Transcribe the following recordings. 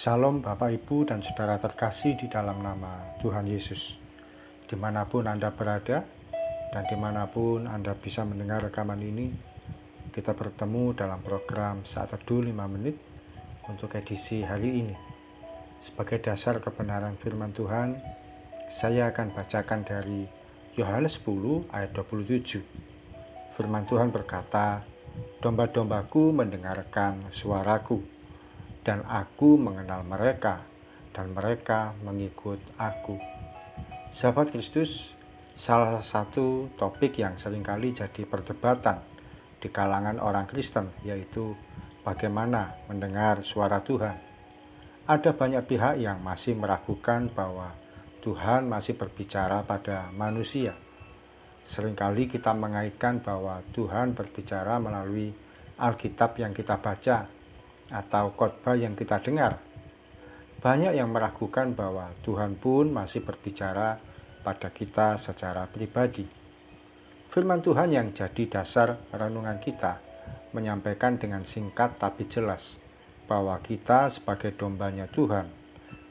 Salam Bapak Ibu dan Saudara terkasih di dalam nama Tuhan Yesus. Dimanapun Anda berada dan dimanapun Anda bisa mendengar rekaman ini, kita bertemu dalam program Saat Teduh 5 menit untuk edisi hari ini. Sebagai dasar kebenaran firman Tuhan, saya akan bacakan dari Yohanes 10 ayat 27. Firman Tuhan berkata, "Domba-dombaku mendengarkan suaraku, dan aku mengenal mereka, dan mereka mengikut aku." Sahabat Kristus, salah satu topik yang seringkali jadi perdebatan di kalangan orang Kristen yaitu bagaimana mendengar suara Tuhan. Ada banyak pihak yang masih meragukan bahwa Tuhan masih berbicara pada manusia. Seringkali kita mengaitkan bahwa Tuhan berbicara melalui Alkitab yang kita baca atau khotbah yang kita dengar. Banyak yang meragukan bahwa Tuhan pun masih berbicara pada kita secara pribadi. Firman Tuhan yang jadi dasar renungan kita menyampaikan dengan singkat tapi jelas bahwa kita sebagai dombanya Tuhan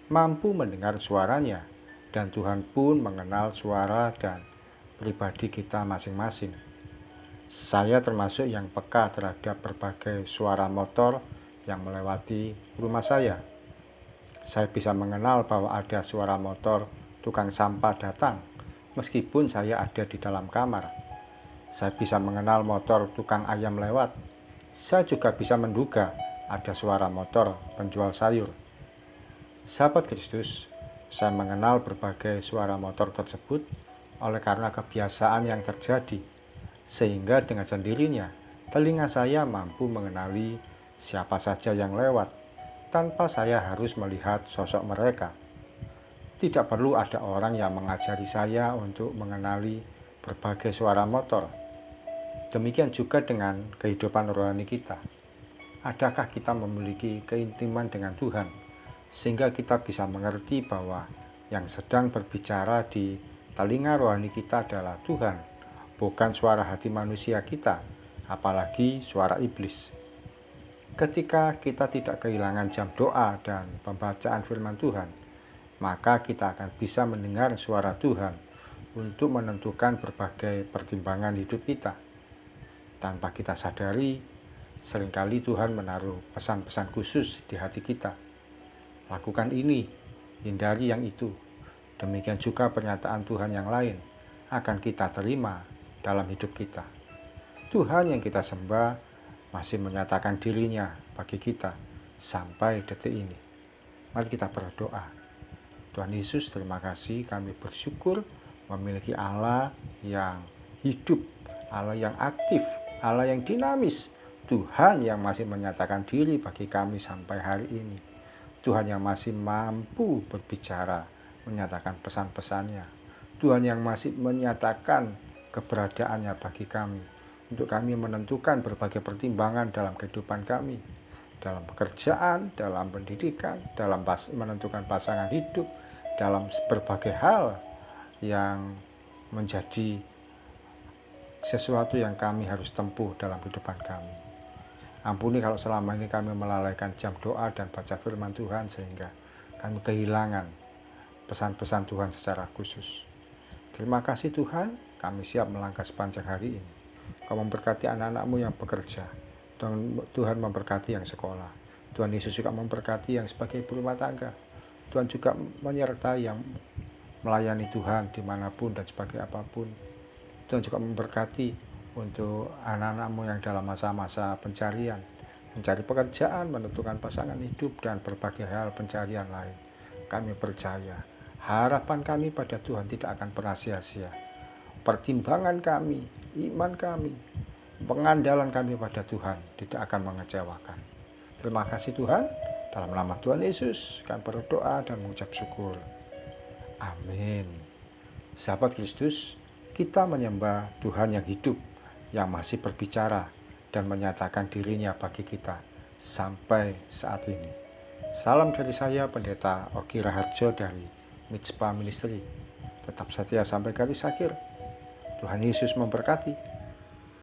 mampu mendengar suaranya, dan Tuhan pun mengenal suara dan pribadi kita masing-masing. Saya termasuk yang peka terhadap berbagai suara motor yang melewati rumah saya. Saya bisa mengenal bahwa ada suara motor tukang sampah datang meskipun saya ada di dalam kamar. Saya bisa mengenal motor tukang ayam lewat. Saya juga bisa menduga ada suara motor penjual sayur. Sahabat Kristus, saya mengenal berbagai suara motor tersebut oleh karena kebiasaan yang terjadi, sehingga dengan sendirinya telinga saya mampu mengenali siapa saja yang lewat tanpa saya harus melihat sosok mereka. Tidak perlu ada orang yang mengajari saya untuk mengenali berbagai suara motor. Demikian juga dengan kehidupan rohani kita. Adakah kita memiliki keintiman dengan Tuhan sehingga kita bisa mengerti bahwa yang sedang berbicara di telinga rohani kita adalah Tuhan, bukan suara hati manusia kita, apalagi suara iblis. Ketika kita tidak kehilangan jam doa dan pembacaan firman Tuhan, maka kita akan bisa mendengar suara Tuhan untuk menentukan berbagai pertimbangan hidup kita. Tanpa kita sadari, seringkali Tuhan menaruh pesan-pesan khusus di hati kita. Lakukan ini, hindari yang itu. Demikian juga pernyataan Tuhan yang lain akan kita terima dalam hidup kita. Tuhan yang kita sembah masih menyatakan dirinya bagi kita sampai detik ini. Mari kita berdoa. Tuhan Yesus, terima kasih, kami bersyukur memiliki Allah yang hidup, Allah yang aktif, Allah yang dinamis, Tuhan yang masih menyatakan diri bagi kami sampai hari ini. Tuhan yang masih mampu berbicara, menyatakan pesan-pesannya. Tuhan yang masih menyatakan keberadaannya bagi kami, untuk kami menentukan berbagai pertimbangan dalam kehidupan kami, dalam pekerjaan, dalam pendidikan, dalam menentukan pasangan hidup, dalam berbagai hal yang menjadi sesuatu yang kami harus tempuh dalam kehidupan kami. Ampuni kalau selama ini kami melalaikan jam doa dan baca firman Tuhan sehingga kami kehilangan pesan-pesan Tuhan secara khusus. Terima kasih Tuhan, kami siap melangkah sepanjang hari ini. Kau memberkati anak-anak-Mu yang bekerja, Tuhan memberkati yang sekolah, Tuhan Yesus juga memberkati yang sebagai ibu rumah tangga, Tuhan juga menyertai yang melayani Tuhan dimanapun dan sebagai apapun. Tuhan juga memberkati untuk anak-anak-Mu yang dalam masa-masa pencarian, mencari pekerjaan, menentukan pasangan hidup, dan berbagai hal pencarian lain. Kami percaya, harapan kami pada Tuhan tidak akan pernah sia-sia. Pertimbangan kami, iman kami, pengandalan kami pada Tuhan tidak akan mengecewakan. Terima kasih Tuhan, dalam nama Tuhan Yesus kami berdoa dan mengucap syukur. Amin. Sahabat Kristus, kita menyembah Tuhan yang hidup, yang masih berbicara dan menyatakan dirinya bagi kita sampai saat ini. Salam dari saya, Pendeta Oki Raharjo dari Mitspa Ministry. Tetap setia sampai garis akhir. Tuhan Yesus memberkati.